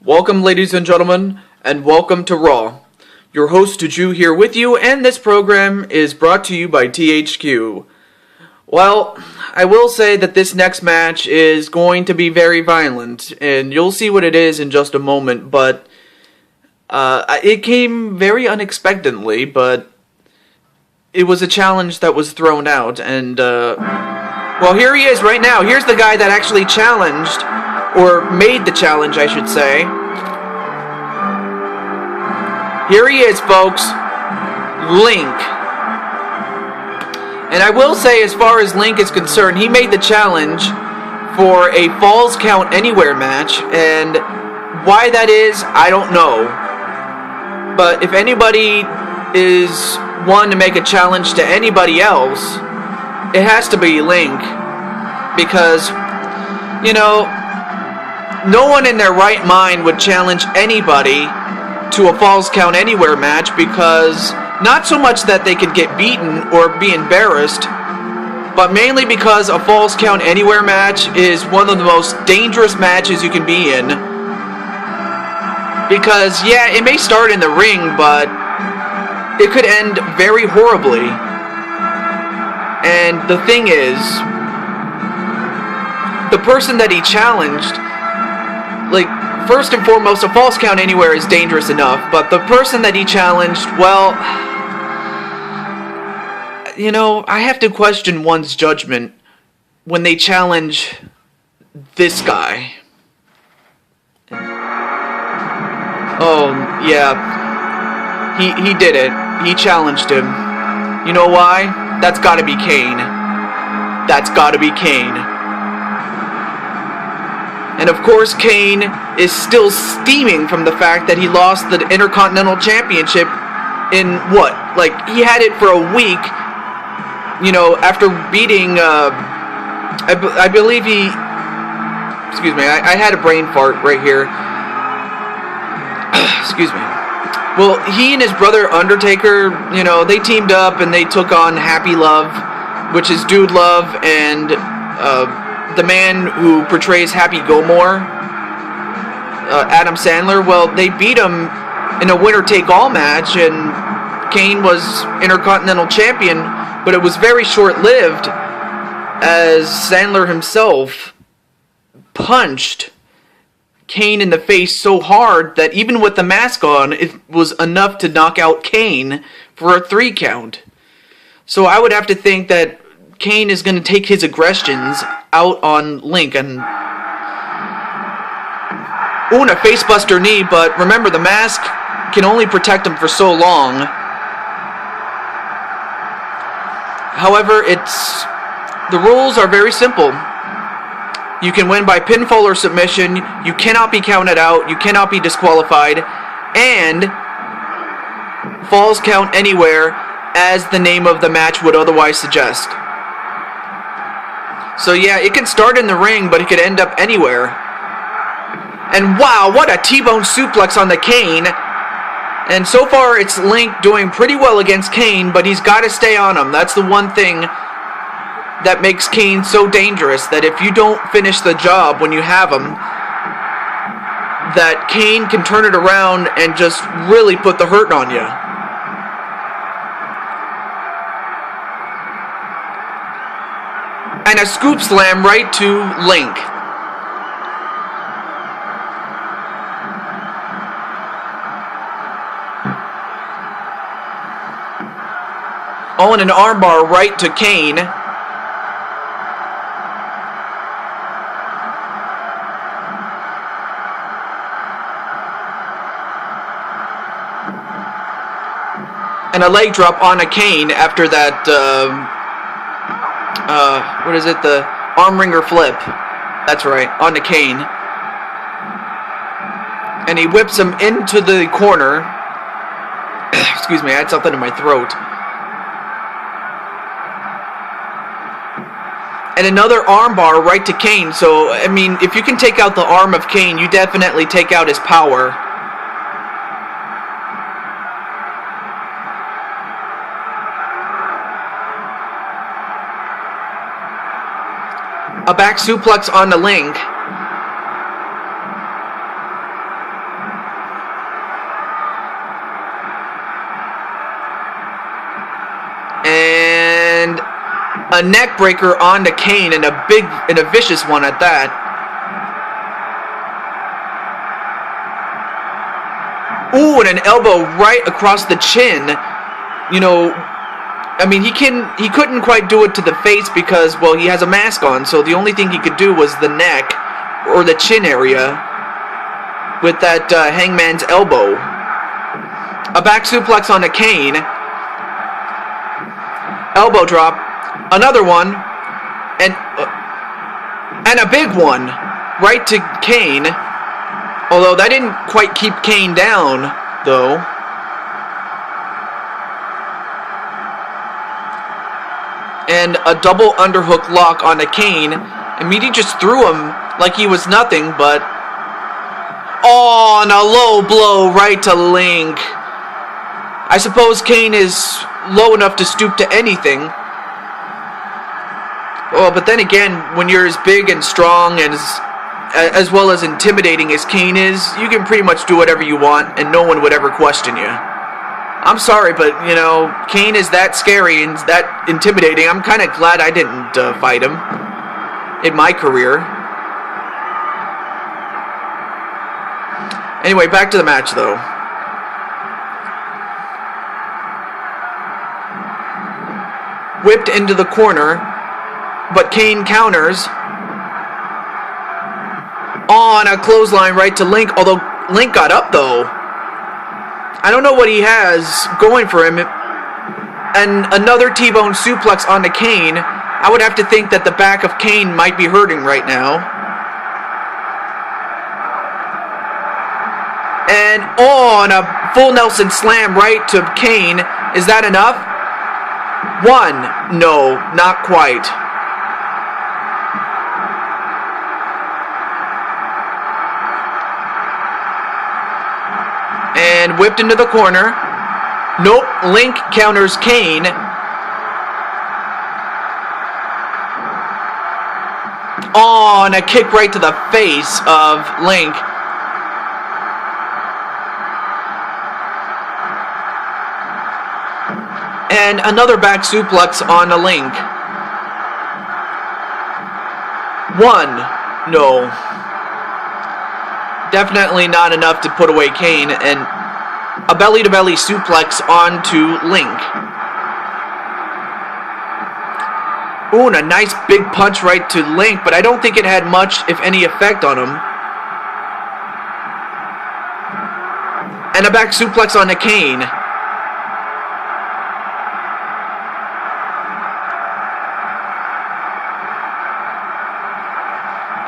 Welcome, ladies and gentlemen, and welcome to Raw. Your host, Ju, here with you, and this program is brought to you by THQ. Well, I will say that this next match is going to be very violent, and you'll see what it is in just a moment, but it came very unexpectedly, but it was a challenge that was thrown out, and, well, here he is right now. Here's the guy that actually challenged, or made the challenge, I should say. Here he is, folks. Link. And I will say, as far as Link is concerned, he made the challenge for a Falls Count Anywhere match, and why that is, I don't know. But if anybody is one to make a challenge to anybody else, it has to be Link. Because, you know, no one in their right mind would challenge anybody to a Falls Count Anywhere match, because not so much that they could get beaten or be embarrassed, but mainly because a Falls Count Anywhere match is one of the most dangerous matches you can be in. Because, yeah, it may start in the ring, but it could end very horribly. And the thing is, the person that he challenged, like, first and foremost, a Falls Count Anywhere is dangerous enough, but the person that he challenged, well, you know, I have to question one's judgment when they challenge this guy. Oh, yeah, he did it. He challenged him. You know why? That's gotta be Kane. That's gotta be Kane. And of course, Kane is still steaming from the fact that he lost the Intercontinental Championship in what? Like, he had it for a week, you know, after beating, I believe he, excuse me, I had a brain fart right here. Excuse me. Well, he and his brother Undertaker, you know, they teamed up and they took on Happy Love, which is Dude Love, and, the man who portrays Happy Gilmore, Adam Sandler. Well, they beat him in a winner-take-all match, and Kane was Intercontinental Champion, but it was very short-lived, as Sandler himself punched Kane in the face so hard that even with the mask on, it was enough to knock out Kane for a 3 count. So I would have to think that Kane is going to take his aggressions out on Link, and ooh, and a facebuster knee, but remember, the mask can only protect him for so long. However, the rules are very simple. You can win by pinfall or submission, you cannot be counted out, you cannot be disqualified, and Falls Count Anywhere, as the name of the match would otherwise suggest. So yeah, it can start in the ring, but it could end up anywhere. And wow, what a T-bone suplex on the Kane. And so far, it's Link doing pretty well against Kane, but he's got to stay on him. That's the one thing that makes Kane so dangerous, that if you don't finish the job when you have him, that Kane can turn it around and just really put the hurt on you. And a scoop slam right to Link. Oh, and an armbar right to Kane. And a leg drop on a Kane after that, what is it, the arm wringer flip. That's right, on the Kane. And he whips him into the corner. Excuse me, I had something in my throat. And another armbar right to Kane. So, I mean, if you can take out the arm of Kane, you definitely take out his power. A back suplex on the Link. a neck breaker onto Kane, and a vicious one at that. Ooh, and an elbow right across the chin. You know, I mean, he couldn't quite do it to the face because, well, he has a mask on, so the only thing he could do was the neck or the chin area with that hangman's elbow. A back suplex on a Kane. Elbow drop. Another one. And a big one right to Kane. Although that didn't quite keep Kane down, though. And a double underhook lock on a Kane. And Meaty just threw him like he was nothing, but... Oh, and a low blow right to Link. I suppose Kane is low enough to stoop to anything. Oh, but then again, when you're as big and strong and as well as intimidating as Kane is, you can pretty much do whatever you want and no one would ever question you. I'm sorry, but, you know, Kane is that scary and that intimidating. I'm kind of glad I didn't fight him in my career. Anyway, back to the match, though. Whipped into the corner, but Kane counters on a clothesline right to Link, although Link got up, though. I don't know what he has going for him. And another T-bone suplex onto Kane. I would have to think that the back of Kane might be hurting right now. And on a full Nelson slam right to Kane. Is that enough? One. No, not quite. And whipped into the corner. Nope, Link counters Kane. On a kick right to the face of Link. And another back suplex on a Link. One. No. Definitely not enough to put away Kane. And a belly-to-belly suplex onto Link. Ooh, and a nice big punch right to Link, but I don't think it had much, if any, effect on him. And a back suplex onto Kane.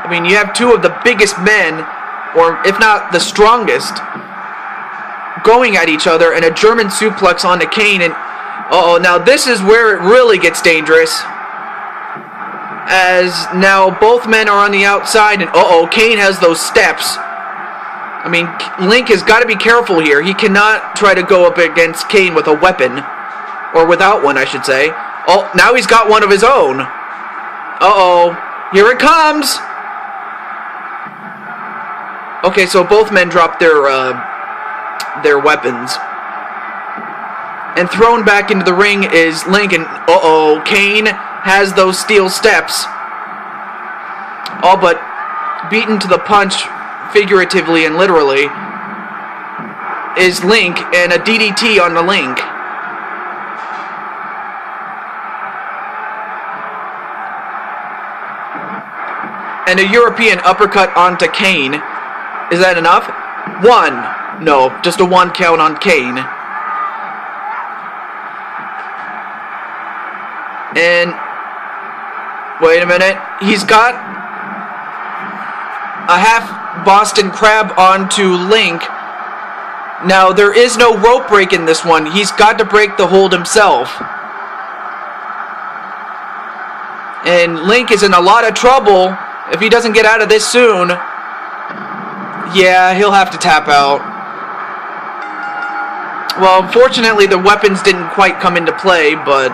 I mean, you have two of the biggest men, or if not the strongest, going at each other, and a German suplex onto Kane, and uh-oh, now this is where it really gets dangerous, as now both men are on the outside, and uh-oh, Kane has those steps. I mean, Link has got to be careful here. He cannot try to go up against Kane with a weapon, or without one, I should say. Oh, now he's got one of his own. Uh-oh, here it comes! Okay, so both men dropped their weapons. And thrown back into the ring is Link, and uh-oh, Kane has those steel steps. All but beaten to the punch, figuratively and literally, is Link, and a DDT on the Link. And a European uppercut onto Kane. Is that enough? One. No, just a one count on Kane. And wait a minute. He's got a half Boston Crab onto Link. Now, there is no rope break in this one. He's got to break the hold himself. And Link is in a lot of trouble if he doesn't get out of this soon. Yeah, he'll have to tap out. Well, unfortunately, the weapons didn't quite come into play, but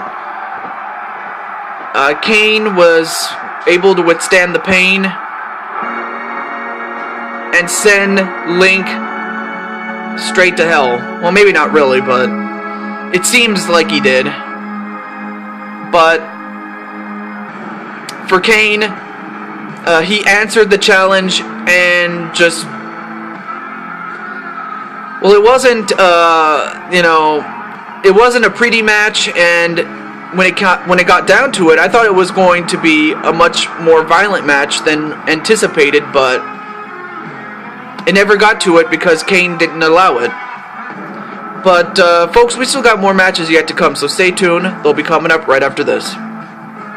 Kane was able to withstand the pain and send Link straight to hell. Well, maybe not really, but it seems like he did. But for Kane, he answered the challenge and just... Well, it wasn't, it wasn't a pretty match, and when it got down to it, I thought it was going to be a much more violent match than anticipated, but it never got to it because Kane didn't allow it. But, folks, we still got more matches yet to come, so stay tuned. They'll be coming up right after this.